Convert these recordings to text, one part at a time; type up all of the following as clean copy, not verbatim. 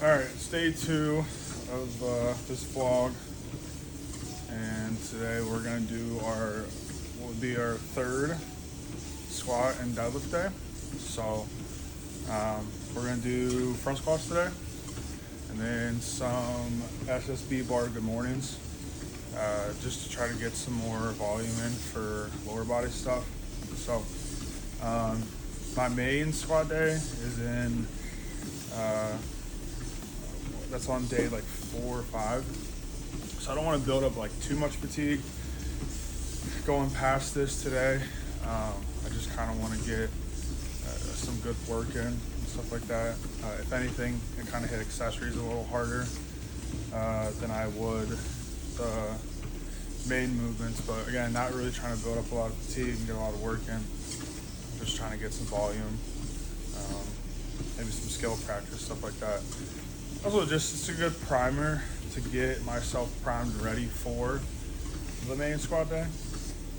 All right, it's day 2 of this vlog, and today we're gonna do what would be our third squat and deadlift day. So we're gonna do front squats today, and then some SSB bar good mornings, just to try to get some more volume in for lower body stuff. So my main squat day is in. That's on day like 4 or 5. So I don't want to build up like too much fatigue going past this today. I just kind of want to get some good work in and stuff like that. If anything, and kind of hit accessories a little harder than I would the main movements. But again, not really trying to build up a lot of fatigue and get a lot of work in. Just trying to get some volume, maybe some skill practice, stuff like that. Also, it's a good primer to get myself primed ready for the main squat day.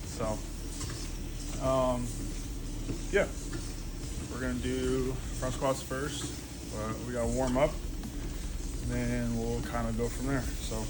So, yeah, we're gonna do front squats first. We gotta warm up, and then we'll kind of go from there. So.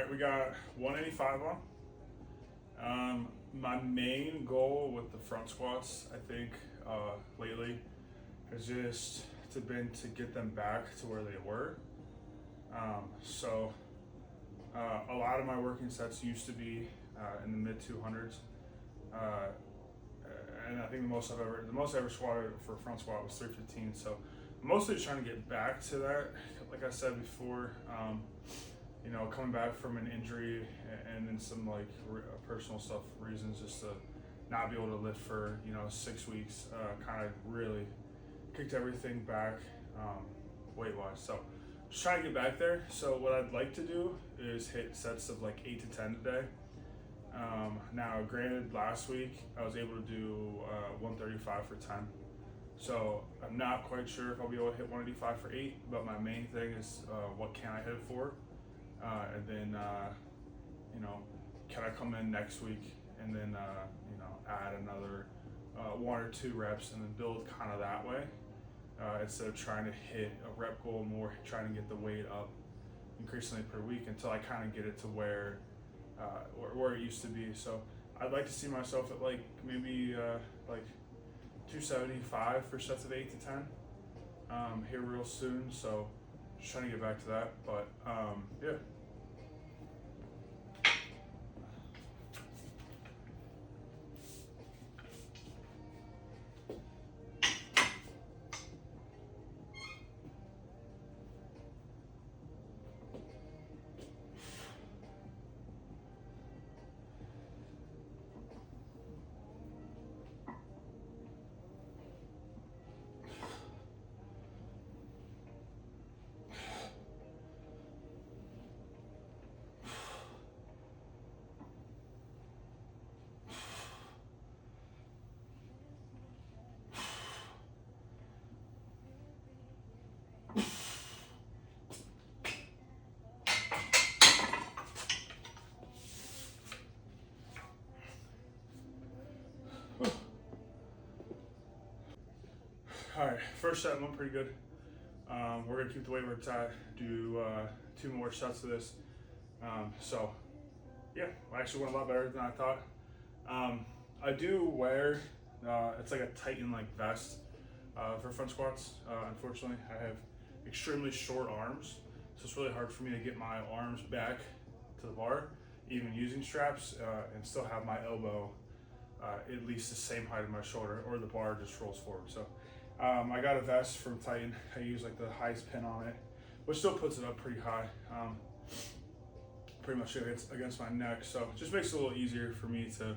We got 185 on. My main goal with the front squats, I think, lately, has just been to get them back to where they were. A lot of my working sets used to be in the mid 200s, and I think the most I ever squatted for a front squat was 315. So I'm mostly just trying to get back to that. Like I said before. Coming back from an injury and then some like personal stuff reasons, just to not be able to lift for 6 weeks, kind of really kicked everything back weight wise. So just trying to get back there. So what I'd like to do is hit sets of like 8 to 10 today. Now, granted, last week I was able to do 135 for 10. So I'm not quite sure if I'll be able to hit 185 for 8, but my main thing is what can I hit it for? And then, can I come in next week and then, add another 1 or 2 reps and then build kind of that way, instead of trying to hit a rep goal, more trying to get the weight up increasingly per week until I kind of get it to where it used to be. So I'd like to see myself at like maybe like 275 for sets of 8 to 10 here real soon. So just trying to get back to that, but yeah. All right, first set went pretty good. We're gonna keep the weight where it's at, do 2 more sets of this. So yeah, I actually went a lot better than I thought. I do wear, it's like a Titan like vest for front squats. Unfortunately, I have extremely short arms, so it's really hard for me to get my arms back to the bar, even using straps, and still have my elbow at least the same height of my shoulder, or the bar just rolls forward. So I got a vest from Titan. I use like the highest pin on it, which still puts it up pretty high, pretty much against my neck. So it just makes it a little easier for me to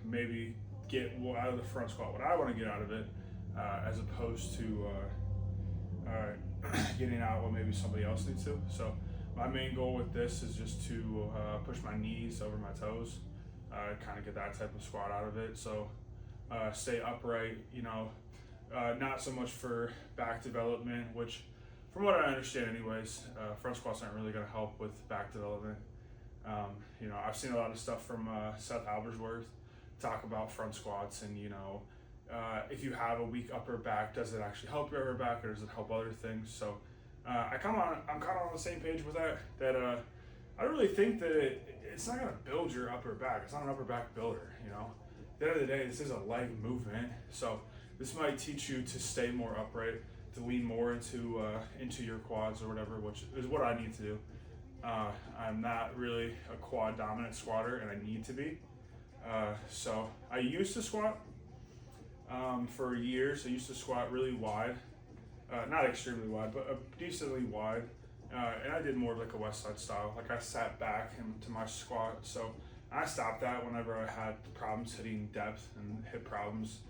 maybe get out of the front squat what I want to get out of it, as opposed to getting out what maybe somebody else needs to. So my main goal with this is just to push my knees over my toes, kind of get that type of squat out of it. So stay upright, you know, not so much for back development, which from what I understand anyways, front squats aren't really going to help with back development. You know, I've seen a lot of stuff from Seth Albersworth talk about front squats, and you know, if you have a weak upper back, does it actually help your upper back, or does it help other things? So I'm kind of on the same page with that. I really think that it's not going to build your upper back. It's not an upper back builder. You know, at the end of the day, this is a leg movement. So this might teach you to stay more upright, to lean more into your quads or whatever, which is what I need to do. I'm not really a quad dominant squatter, and I need to be. So I used to squat for years. I used to squat really wide, not extremely wide, but decently wide. And I did more of like a West Side style. Like I sat back into my squat. So I stopped that whenever I had problems hitting depth and hip problems.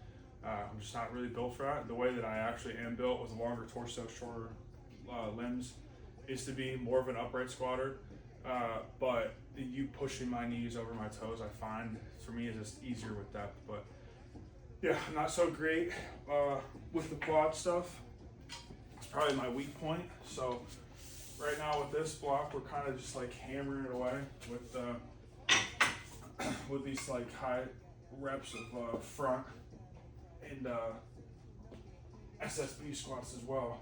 I'm just not really built for that. The way that I actually am built, with a longer torso, shorter limbs, is to be more of an upright squatter. But you pushing my knees over my toes, I find for me is just easier with depth. But yeah, I'm not so great with the quad stuff. It's probably my weak point. So right now with this block, we're kind of just like hammering it away with these like high reps of front and SSB squats as well.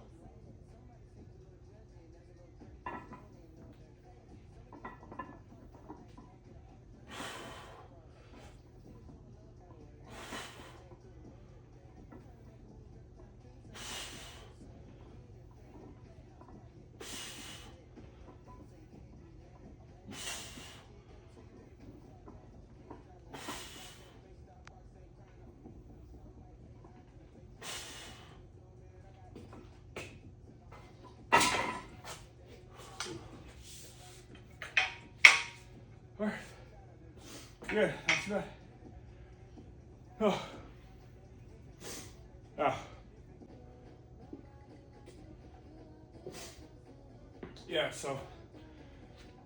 All right, good, not too bad. Oh. Ah. Yeah, so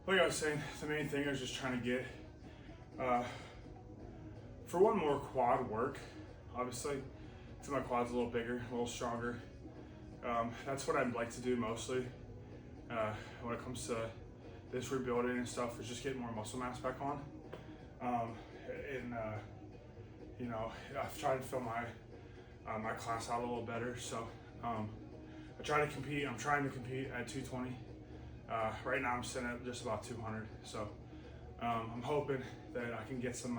like I was saying, the main thing is just trying to get, for one, more quad work, obviously, to my quads a little bigger, a little stronger. That's what I'd like to do mostly when it comes to this rebuilding and stuff, is just getting more muscle mass back on. And you know, I've tried to fill my my class out a little better. So I try to compete. I'm trying to compete at 220. Right now I'm sitting at just about 200. So I'm hoping that I can get some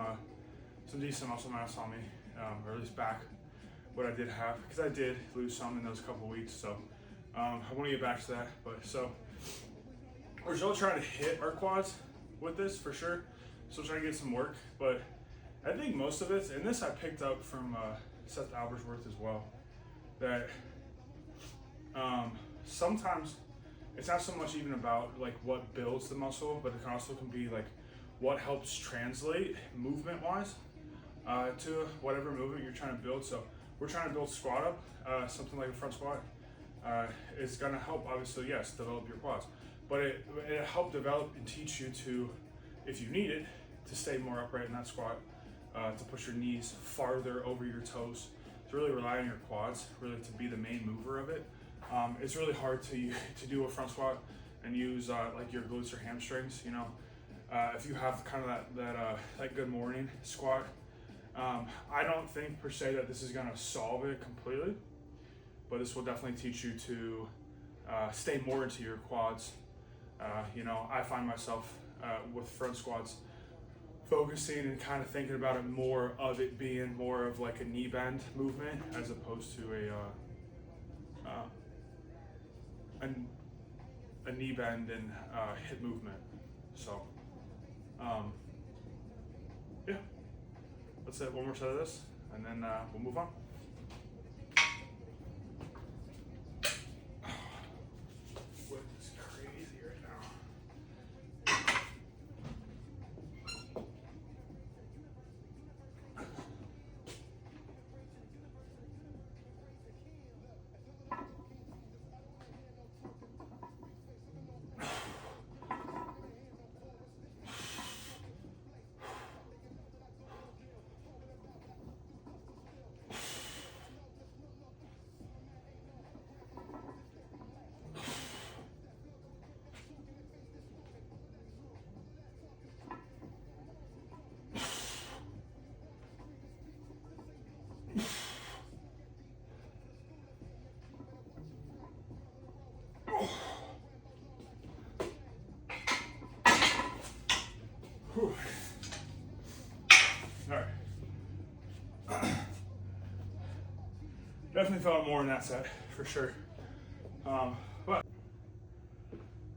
decent muscle mass on me, or at least back what I did have, because I did lose some in those couple weeks. So I want to get back to that. But so we're still trying to hit our quads with this for sure. Still trying to get some work, but I think most of it, and this I picked up from Seth Albersworth as well, that sometimes it's not so much even about like what builds the muscle, but it can be like what helps translate movement wise to whatever movement you're trying to build. So we're trying to build squat up, something like a front squat is going to help, obviously, yes, develop your quads, but it help develop and teach you to, if you need it, to stay more upright in that squat, to push your knees farther over your toes, to really rely on your quads, really to be the main mover of it. It's really hard to do a front squat and use like your glutes or hamstrings. You know, if you have kind of that good morning squat, I don't think per se that this is gonna solve it completely, but this will definitely teach you to stay more into your quads. You know, I find myself with front squats focusing and kind of thinking about it more of it being more of like a knee bend movement as opposed to a knee bend and hip movement. So yeah, let's hit one more set of this and then we'll move on. What is crazy right now? Whew. All right. Definitely felt more in that set for sure. But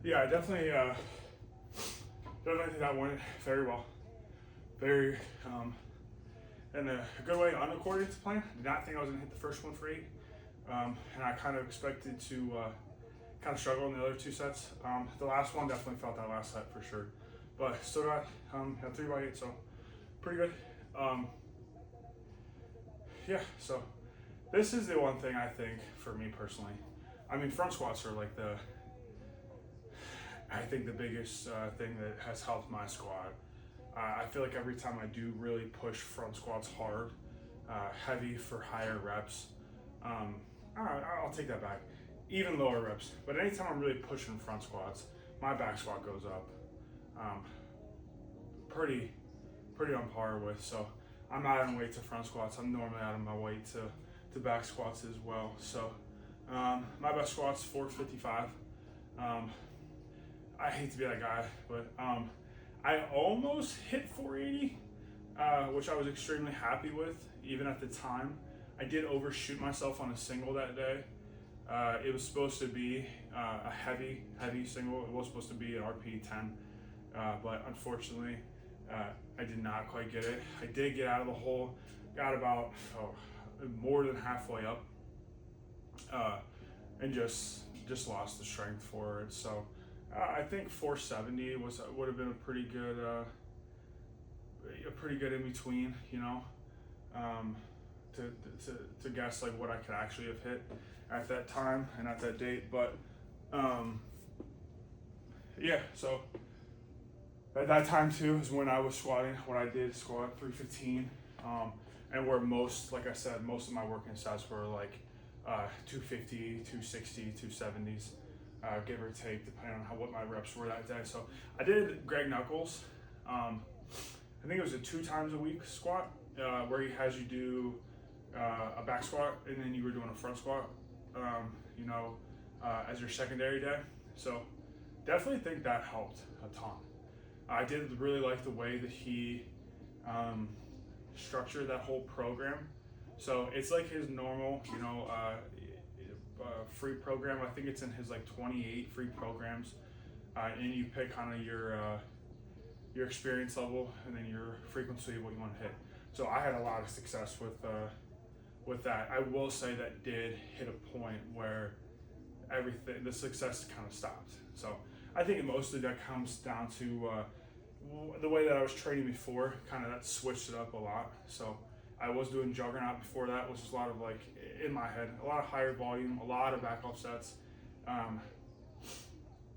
yeah, I definitely think that went very well. Very in a good way, unaccording to plan. Did not think I was gonna hit the first one for 8, and I kind of expected to kind of struggle in the other 2 sets. The last one definitely felt that last set for sure, but still got 3 by 8, so pretty good. Yeah, so this is the one thing I think for me personally. I mean, front squats are like I think the biggest thing that has helped my squat. I feel like every time I do really push front squats hard, heavy for higher reps, I'll take that back, even lower reps, but anytime I'm really pushing front squats, my back squat goes up pretty on par with. So I'm not adding weight to front squats. I'm normally adding my weight to back squats as well. So my best squat's 455. I hate to be that guy, but I almost hit 480, which I was extremely happy with, even at the time. I did overshoot myself on a single that day. It was supposed to be a heavy single. It was supposed to be an RP 10, but unfortunately, I did not quite get it. I did get out of the hole, got about more than halfway up, and just lost the strength for it. So I think 470 would have been a pretty good in between, you know, to guess like what I could actually have hit at that time and at that date. But yeah, so at that time too is when I was squatting, when I did squat 315, and where most, like I said, most of my working sets were like 250, 260, 270s, give or take, depending on what my reps were that day. So I did Greg Knuckles. I think it was a 2 times a week squat, where he has you do a back squat and then you were doing a front squat, you know, as your secondary day. So definitely think that helped a ton. I did really like the way that he structured that whole program. So it's like his normal, you know, free program. I think it's in his like 28 free programs, and you pick kind of your experience level and then your frequency of what you want to hit. So I had a lot of success with that. I will say that did hit a point where the success kind of stopped. So I think mostly that comes down to the way that I was training before. Kind of that switched it up a lot. So I was doing Juggernaut before that, which was a lot of like in my head, a lot of higher volume, a lot of back offsets,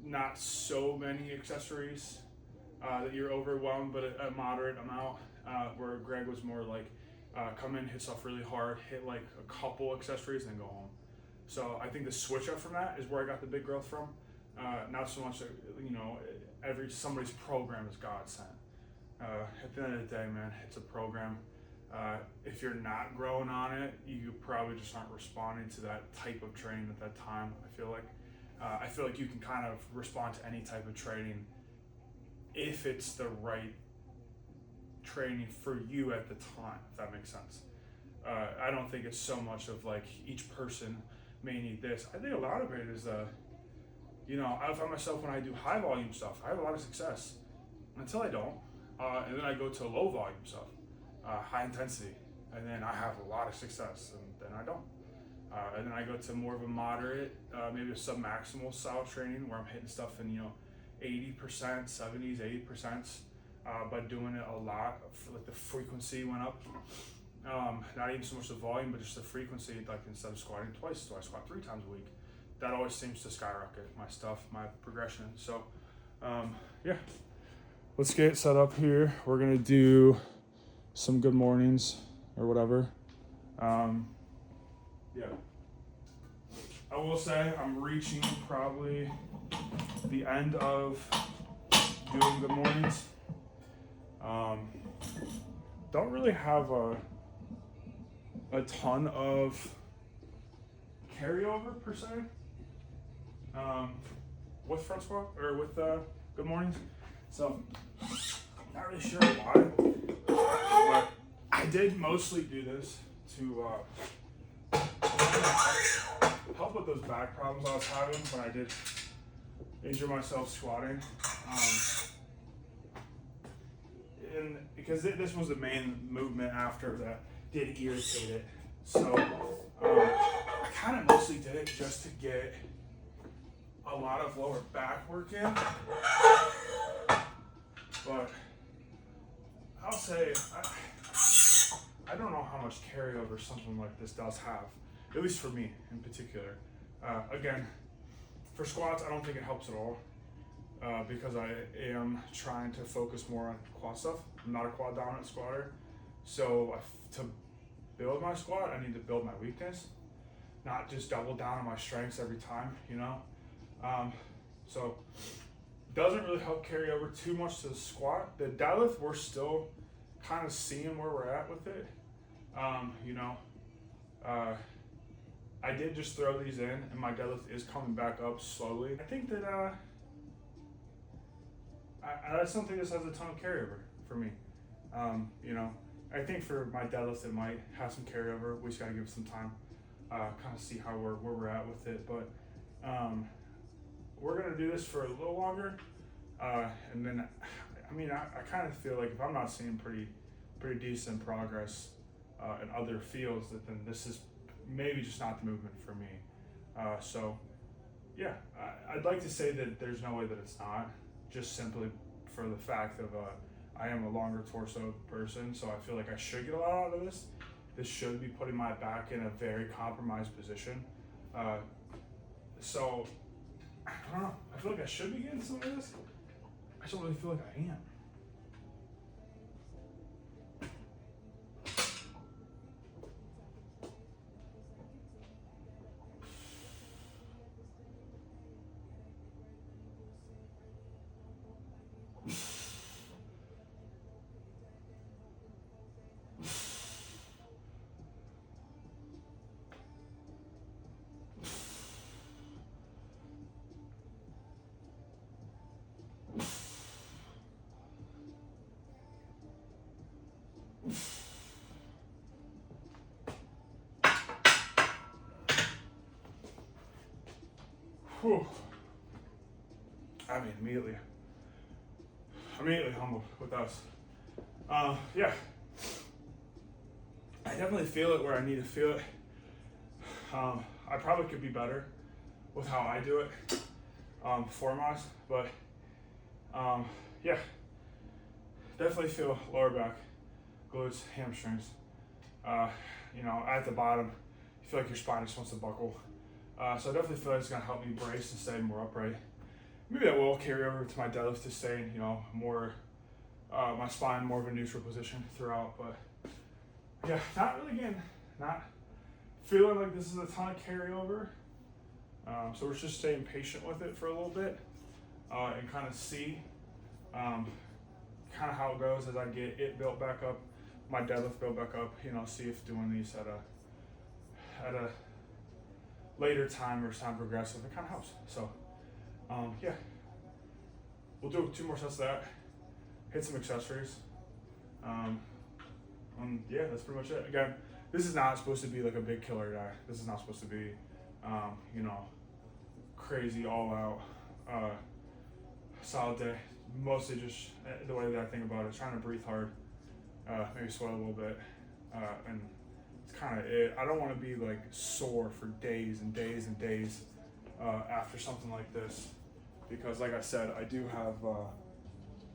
not so many accessories that you're overwhelmed, but a moderate amount. Where Greg was more like come in, hit stuff really hard, hit like a couple accessories, and then go home. So I think the switch up from that is where I got the big growth from. Not so much, you know, somebody's program is God sent. At the end of the day, man, it's a program. If you're not growing on it, you probably just aren't responding to that type of training at that time. I feel like you can kind of respond to any type of training if it's the right training for you at the time, if that makes sense. I don't think it's so much of like each person may need this. I think a lot of it is, you know, I find myself when I do high volume stuff, I have a lot of success until I don't. And then I go to low volume stuff, high intensity, and then I have a lot of success, and then I don't. And then I go to more of a moderate, maybe a sub-maximal style training where I'm hitting stuff in, you know, 80%, 70s, 80%, but doing it a lot. Like the frequency went up. Not even so much the volume, but just the frequency. Like instead of squatting twice, so I squat 3 times a week. That always seems to skyrocket my stuff, my progression. So, yeah. Let's get set up here. We're gonna do some good mornings or whatever. Yeah. I will say I'm reaching probably the end of doing good mornings. Don't really have a ton of carryover per se with front squat or with good mornings. So not really sure why, but I did mostly do this to help with those back problems I was having when I did injure myself squatting. And because this was the main movement after that did irritate it. So I kind of mostly did it just to get a lot of lower back work in. But I'll say, I don't know how much carryover something like this does have, at least for me in particular. Again, for squats, I don't think it helps at all because I am trying to focus more on quad stuff. I'm not a quad dominant squatter. So to build my squat, I need to build my weakness, not just double down on my strengths every time, you know? So doesn't really help carry over too much to the squat. The deadlift, we're still kind of seeing where we're at with it. You know, I did just throw these in and my deadlift is coming back up slowly. I think that, I just don't think this has a ton of carryover for me. You know, I think for my deadlift, it might have some carryover. We just gotta give it some time, kind of see where we're at with it. But, we're gonna do this for a little longer, and then, I mean, I kind of feel like if I'm not seeing pretty decent progress in other fields, then this is maybe just not the movement for me. So, yeah, I'd like to say that there's no way that it's not, just simply for the fact of I am a longer torso person, so I feel like I should get a lot out of this. This should be putting my back in a very compromised position. So, I don't know. I feel like I should be getting some of this. I don't really feel like I am. Whew. I mean, immediately humbled with us. Yeah, I definitely feel it where I need to feel it. I probably could be better with how I do it, form-wise, but yeah, definitely feel lower back, glutes, hamstrings. At the bottom, you feel like your spine just wants to buckle. So I definitely feel like it's gonna help me brace and stay more upright. Maybe that will carry over to my deadlift to stay in, more my spine more of a neutral position throughout. But yeah, not feeling like this is a ton of carryover. So we're just staying patient with it for a little bit and kind of see kind of how it goes as I get it built back up, my deadlift built back up. See if doing these at a later time or as time progresses, it kind of helps. So yeah, we'll do 2 more sets of that, hit some accessories, yeah, that's pretty much it. Again, this is not supposed to be like a big killer day. This is not supposed to be crazy all out solid day. Mostly just the way that I think about it, trying to breathe hard, maybe sweat a little bit, and it's kind of it. I don't want to be like sore for days and days and days after something like this, because like I said, I do have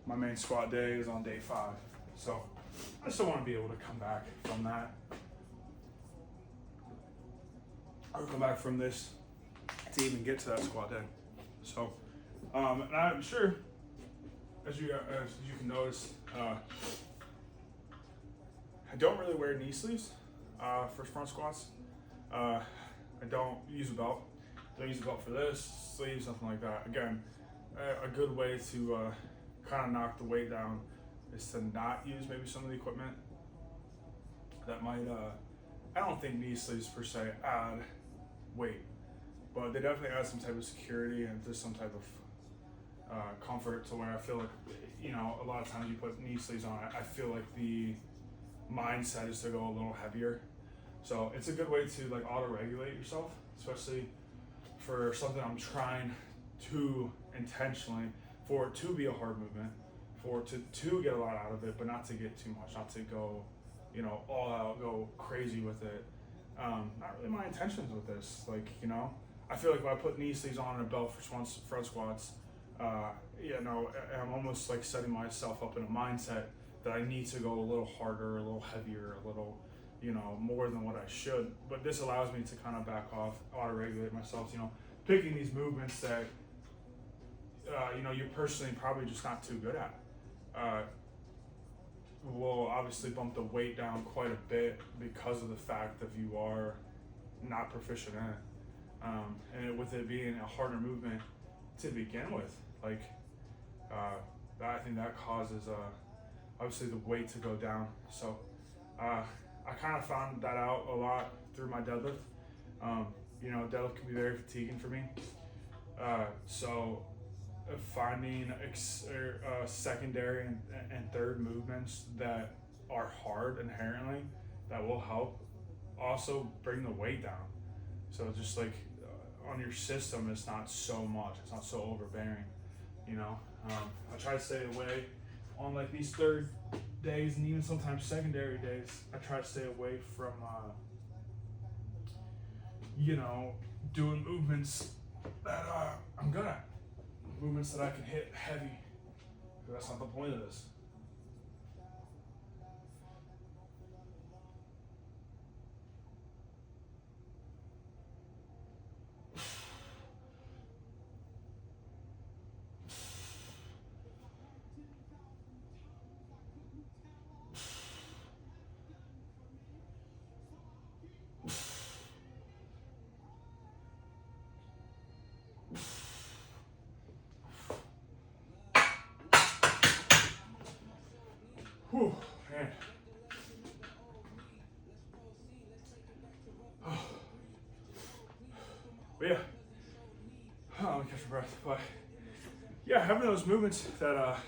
my main squat day is on day 5, so I still want to be able to come back from that, or come back from this to even get to that squat day. So and I'm sure as you can notice, I don't really wear knee sleeves for front squats. I don't use a belt. Don't use a belt for this, sleeves, something like that. Again, a good way to kind of knock the weight down is to not use maybe some of the equipment that might, I don't think knee sleeves per se add weight, but they definitely add some type of security and just some type of comfort to where I feel like, a lot of times you put knee sleeves on, I feel like the mindset is to go a little heavier. So it's a good way to like auto-regulate yourself, especially for something I'm trying to intentionally, for it to be a hard movement, for it to get a lot out of it, but not to get too much, not to go, all out, go crazy with it. Not really my intentions with this. I feel like if I put knee sleeves on and a belt for front squats, I'm almost like setting myself up in a mindset that I need to go a little harder, a little heavier, a little, more than what I should. But this allows me to kind of back off, auto-regulate myself, picking these movements that, you're personally probably just not too good at. Will obviously bump the weight down quite a bit because of the fact that you are not proficient in it. And with it being a harder movement to begin with, I think that causes obviously the weight to go down. So I kind of found that out a lot through my deadlift. Deadlift can be very fatiguing for me. So finding secondary and third movements that are hard inherently that will help also bring the weight down. So just on your system, it's not so much, it's not so overbearing. I try to stay away on these third days and even sometimes secondary days. I try to stay away from doing movements that I'm good at, movements that I can hit heavy, because that's not the point of this. Whew, man. But yeah, let me catch my breath. But having those movements that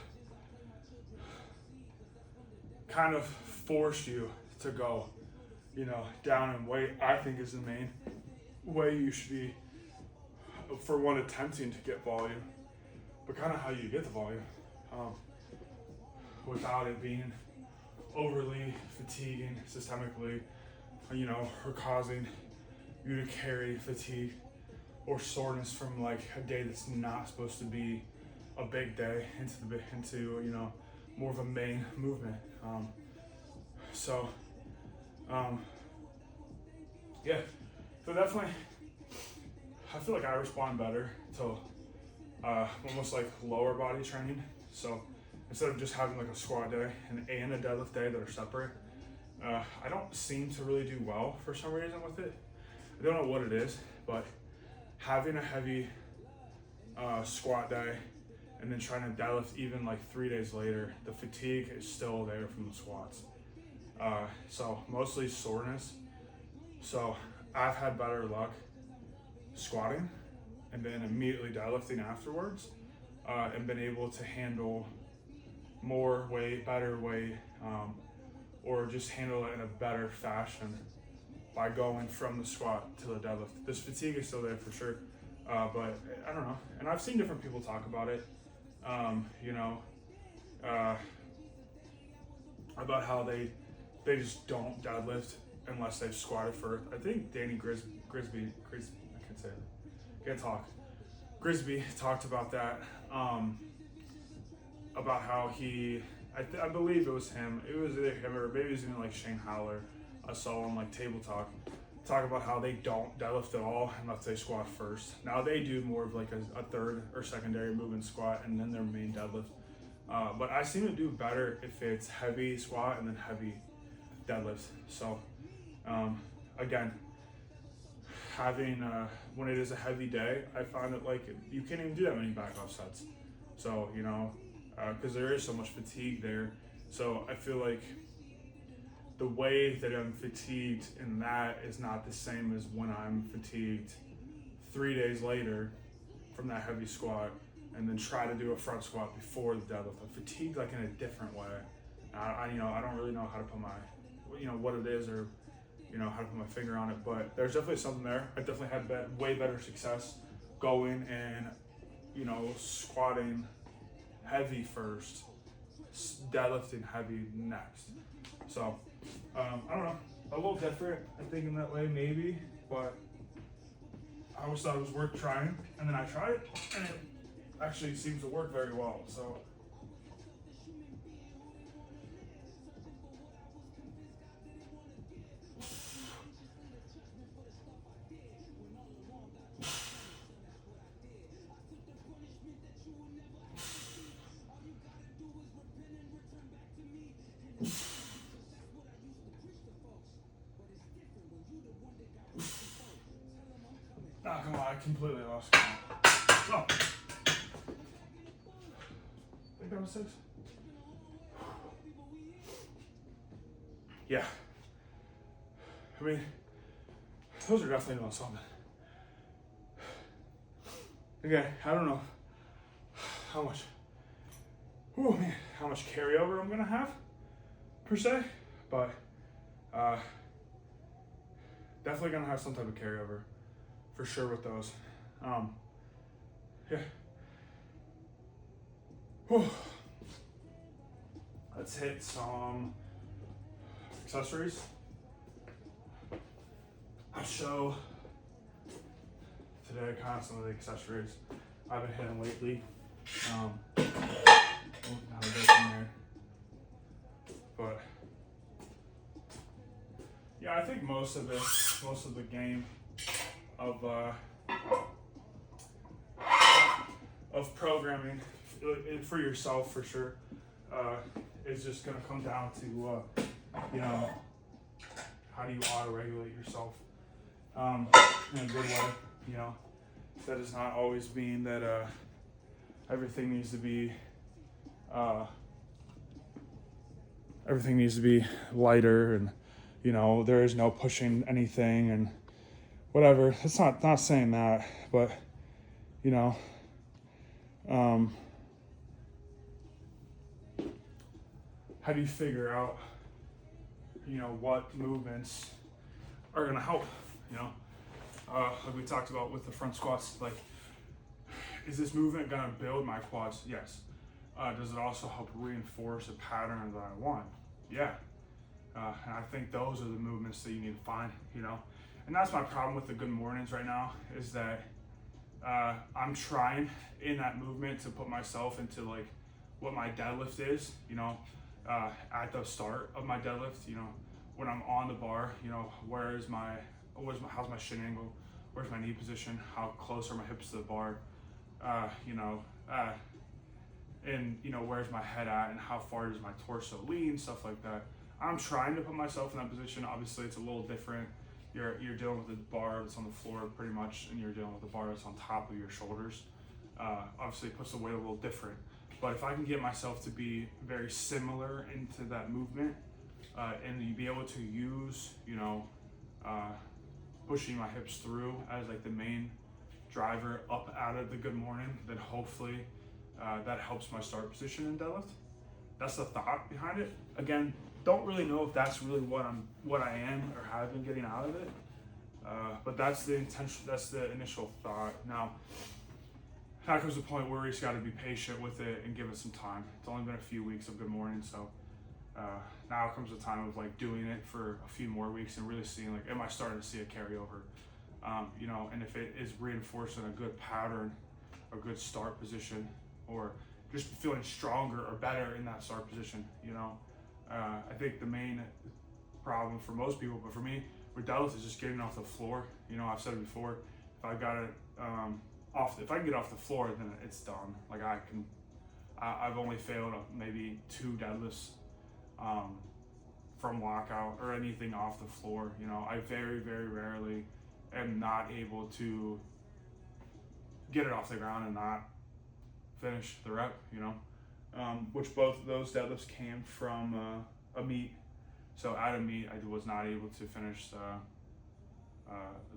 kind of force you to go, down in weight, I think is the main way you should be, for one, attempting to get volume, but kind of how you get the volume, without it being overly fatiguing systemically, or causing you to carry fatigue or soreness from like a day that's not supposed to be a big day into more of a main movement. Yeah, so definitely, I feel like I respond better to almost like lower body training. So instead of just having like a squat day and a deadlift day that are separate, I don't seem to really do well for some reason with it. I don't know what it is, but having a heavy squat day and then trying to deadlift even like 3 days later, the fatigue is still there from the squats. So mostly soreness. So I've had better luck squatting and then immediately deadlifting afterwards, and been able to handle more weight, better weight, or just handle it in a better fashion by going from the squat to the deadlift. This fatigue is still there for sure, but I don't know. And I've seen different people talk about it, about how they just don't deadlift unless they've squatted first. I think Danny Grisby, I can't say it, can't talk. Grisby talked about that, about how I believe it was him. It was either him or maybe it was even like Shane Howler. I saw on like Table Talk about how they don't deadlift at all unless they squat first. Now they do more of like a third or secondary movement squat and then their main deadlift. But I seem to do better if it's heavy squat and then heavy deadlift. So again, having when it is a heavy day, I find that like you can't even do that many back off sets. So because there is so much fatigue there. So I feel like the way that I'm fatigued in that is not the same as when I'm fatigued 3 days later from that heavy squat and then try to do a front squat before the deadlift. I'm fatigued like in a different way. I don't really know how to put my, what it is or, how to put my finger on it, but there's definitely something there. I definitely had way better success going and, squatting heavy first, deadlifting heavy next. So, I don't know, a little different, I think, in that way, maybe, but I always thought it was worth trying, and then I tried it, and it actually seems to work very well, so. Oh, come on, I completely lost count. Oh. I think that was 6. Yeah. I mean, those are definitely doing something. Okay, I don't know how much carryover I'm gonna have, per se, but definitely gonna have some type of carryover. For sure with those. Yeah. Whew. Let's hit some accessories. I'll show today kind of some of the accessories I've been hitting lately. How to go from there. But yeah, I think most of the game of programming for yourself, for sure, is just going to come down to how do you auto-regulate yourself in a good way. That does not always mean that everything needs to be lighter, and there is no pushing anything and whatever. It's not saying that, but how do you figure out what movements are gonna help. Like we talked about with the front squats, like, is this movement gonna build my quads? Yes. Does it also help reinforce a pattern that I want? Yeah. And I think those are the movements that you need to find, and that's my problem with the good mornings right now, is that I'm trying in that movement to put myself into like what my deadlift is, at the start of my deadlift, when I'm on the bar, how's my shin angle, where's my knee position, how close are my hips to the bar, and where's my head at, and how far does my torso lean, stuff like that. I'm trying to put myself in that position. Obviously it's a little different. You're dealing with a bar that's on the floor pretty much, and you're dealing with a bar that's on top of your shoulders. Obviously it puts the weight a little different, but if I can get myself to be very similar into that movement, and you be able to use pushing my hips through as like the main driver up out of the good morning, then hopefully that helps my start position in deadlift. That's the thought behind it. Again, don't really know if that's really what I am or have been getting out of it, but that's the intention. That's the initial thought. Now comes the point where we just got to be patient with it and give it some time. It's only been a few weeks of good morning, so now comes the time of like doing it for a few more weeks and really seeing like, am I starting to see a carryover? And if it is reinforcing a good pattern, a good start position, or just feeling stronger or better in that start position. I think the main problem for most people, but for me, with deadlift is just getting off the floor. I've said it before, if I got it if I can get off the floor, then it's done. Like I've only failed maybe 2 deadlifts from lockout or anything off the floor. I very, very rarely am not able to get it off the ground and not finish the rep, which both of those deadlifts came from a meet. So at a meet, I was not able to finish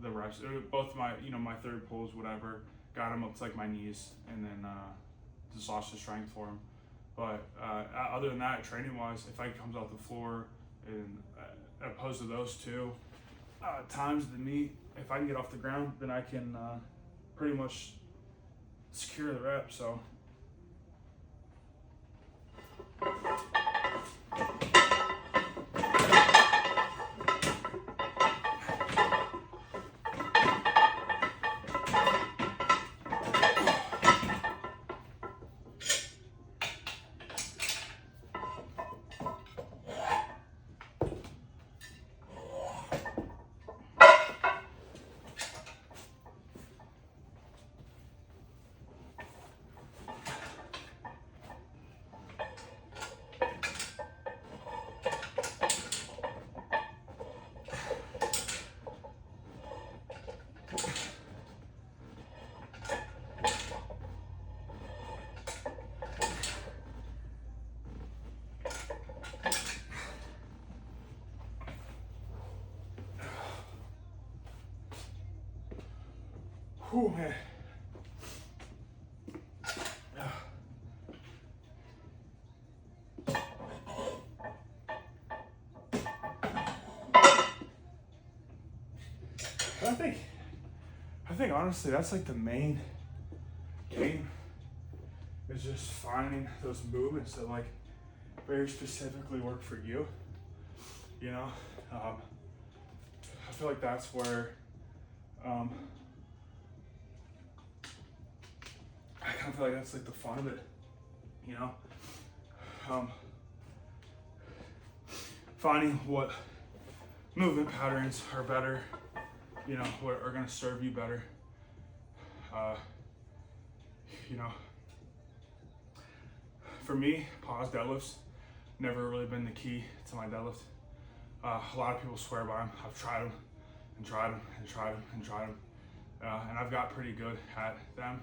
the reps. Both my, my third pulls, whatever, got them up to like my knees, and then just lost the strength for them. But other than that, training wise, if I comes off the floor, and opposed to those 2 times the meet, if I can get off the ground, then I can pretty much secure the rep. So whew, man. I think honestly that's like the main game, is just finding those movements that like very specifically work for you. I feel like that's where I kind of feel like that's like the fun of it, finding what movement patterns are better, what are going to serve you better. For me, pause deadlifts never really been the key to my deadlift. A lot of people swear by them. I've tried them and tried them and tried them and tried them, and I've got pretty good at them.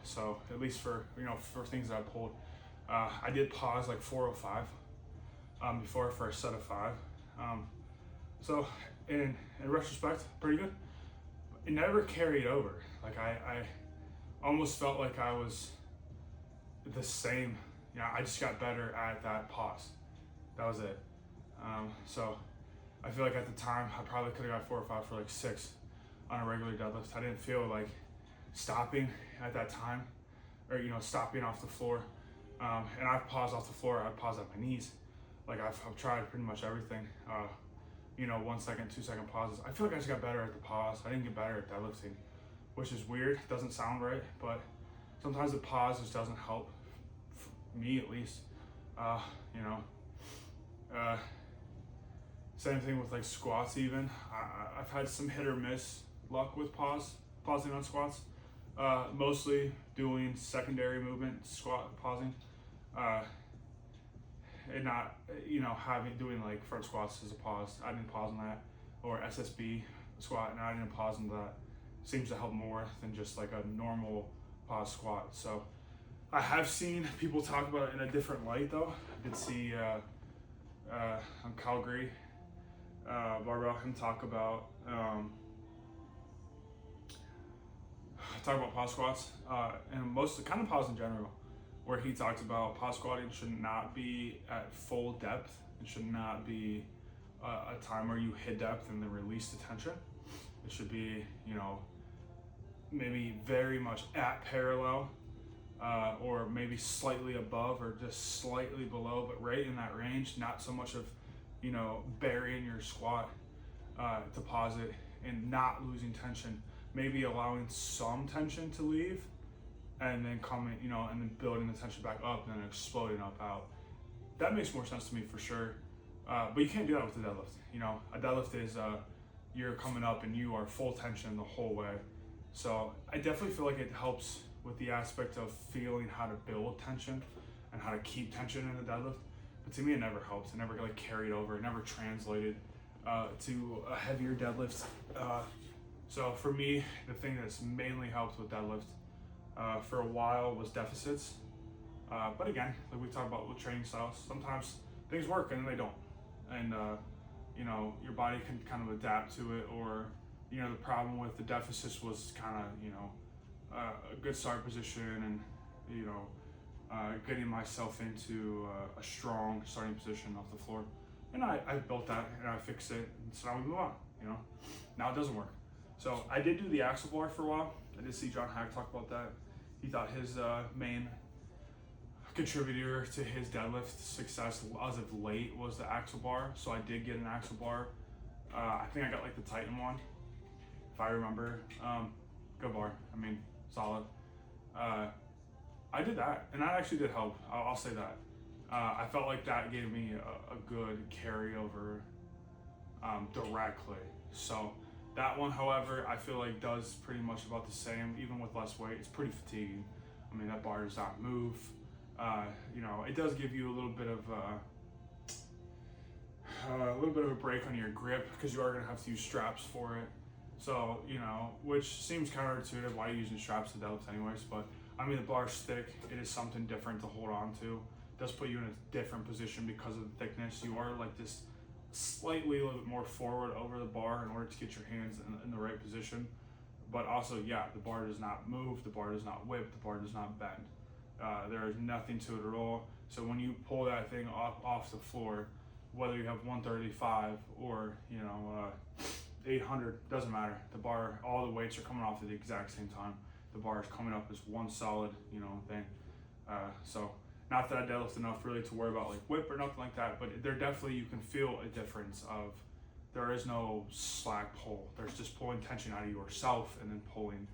So at least for things that I pulled, I did pause like 405 before for a set of 5. So in retrospect, pretty good. It never carried over. Like I almost felt like I was the same. I just got better at that pause. That was it. So I feel like at the time I probably could have got 4 or 5 for like 6 on a regular deadlift. I didn't feel like stopping at that time, or stopping off the floor. And I've paused off the floor. I've paused at my knees. Like I've tried pretty much everything. 1 second, 2 second pauses. I feel like I just got better at the pause. I didn't get better at deadlifting, which is weird. It doesn't sound right, but sometimes the pause just doesn't help, for me at least. Same thing with like squats even. I've had some hit or miss luck with pausing on squats. Mostly doing secondary movement, squat pausing. And not, doing like front squats as a pause. I didn't pause on that. Or SSB squat, and I didn't pause on that. Seems to help more than just like a normal pause squat. So I have seen people talk about it in a different light though. I did see on Calgary, Barbell, him talk about pause squats, and most kind of pause in general, where he talked about pause squatting should not be at full depth. It should not be a time where you hit depth and then release the tension. It should be, maybe very much at parallel, or maybe slightly above or just slightly below, but right in that range. Not so much of, burying your squat to pause it and not losing tension. Maybe allowing some tension to leave, and then coming, and then building the tension back up and then exploding up out. That makes more sense to me for sure. But you can't do that with a deadlift. A deadlift is you're coming up and you are full tension the whole way. So I definitely feel like it helps with the aspect of feeling how to build tension and how to keep tension in a deadlift. But to me, it never helps. It never like carried over. It never translated to a heavier deadlift. So for me, the thing that's mainly helped with deadlift for a while was deficits. But again, like we talked about with training styles, sometimes things work and then they don't. And your body can kind of adapt to it, or the problem with the deficits was kind of a good start position, and getting myself into a strong starting position off the floor. And I built that and I fixed it, and so now we move on. Now it doesn't work. So I did do the axle bar for a while. I did see John Hack talk about that. He thought his main contributor to his deadlift success as of late was the axle bar. So I did get an axle bar. I think I got like the Titan one, if I remember. Good bar. I mean, solid. I did that, and that actually did help. I'll say that. I felt like that gave me a good carryover directly. So that one, however, I feel like does pretty much about the same, even with less weight. It's pretty fatiguing. I mean, that bar does not move. It does give you a little bit of a break on your grip, because you are going to have to use straps for it. So, which seems counterintuitive. Why are you using straps to deadlift anyways? But I mean, the bar's thick. It is something different to hold on to. It does put you in a different position because of the thickness. You are like this slightly a little bit more forward over the bar in order to get your hands in the right position. But also, yeah, the bar does not move. The bar does not whip. The bar does not bend. There is nothing to it at all. So when you pull that thing off the floor, whether you have 135 or 800, doesn't matter. The bar, all the weights are coming off at the exact same time. The bar is coming up as one solid, thing. So not that I deadlift enough really to worry about like whip or nothing like that, but there definitely, you can feel a difference of, there is no slack pull. There's just pulling tension out of yourself and then pulling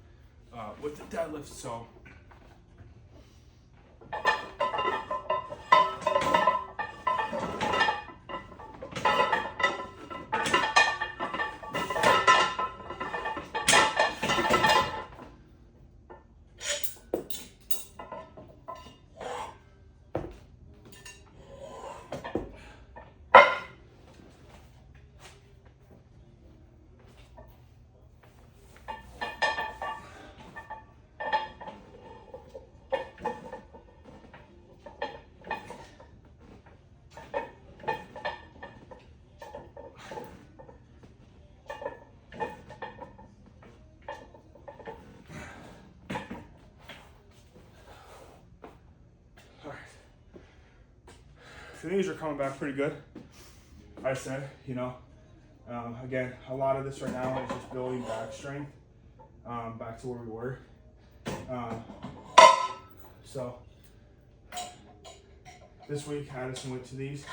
with the deadlift. So the knees are coming back pretty good. I said, again, a lot of this right now is just building back strength, back to where we were. So this week Addison went to these.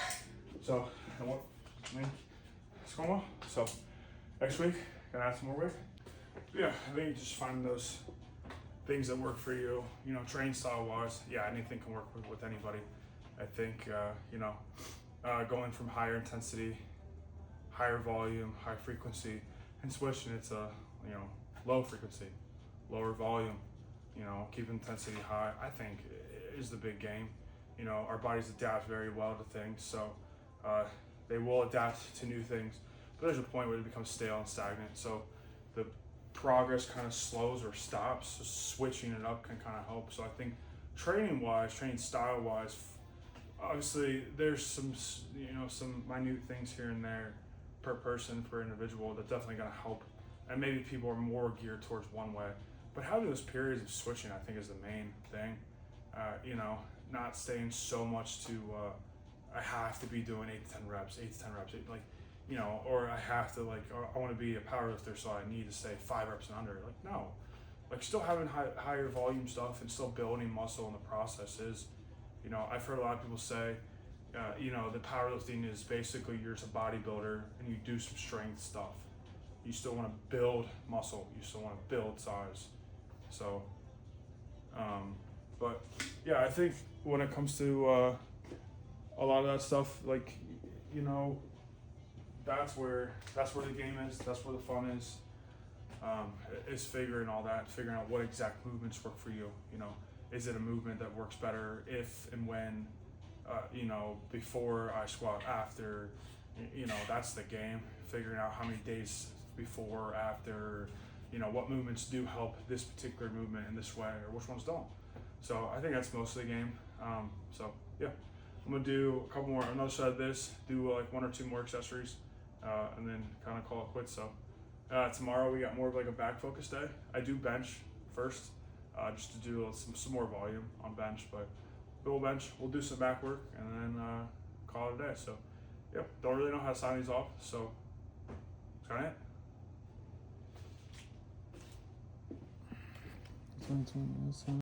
So it's going well. So next week, gonna add some more weight. Yeah, I think just find those things that work for you. Training style wise, yeah, anything can work with anybody. I think going from higher intensity, higher volume, high frequency, and switching it to low frequency, lower volume. Keep intensity high, I think, is the big game. Our bodies adapt very well to things, so they will adapt to new things. But there's a point where it becomes stale and stagnant. So the progress kind of slows or stops. So switching it up can kind of help. So I think training style wise, obviously there's some minute things here and there per person, per individual, that's definitely going to help. And maybe people are more geared towards one way. But having those periods of switching, I think, is the main thing. Not staying so much to, I have to be doing 8 to 10 reps, or I have to, I want to be a powerlifter, so I need to stay 5 reps and under. No. Still having higher volume stuff and still building muscle in the process is, I've heard a lot of people say, the powerlifting is basically you're just a bodybuilder and you do some strength stuff. You still want to build muscle. You still want to build size. So, but yeah, I think when it comes to a lot of that stuff, that's where the game is. That's where the fun is. Is figuring all that, figuring out what exact movements work for you. Is it a movement that works better if and when, before I squat, after, that's the game. Figuring out how many days before, after, what movements do help this particular movement in this way, or which ones don't. So I think that's most of the game. So yeah, I'm gonna do a couple more, another set of this, do 1 or 2 more accessories, and then kind of call it quits. So tomorrow we got more of a back focus day. I do bench first, just to do some more volume on bench, but we'll bench, we'll do some back work, and then call it a day. So yeah, don't really know how to sign these off, so that's kind of it.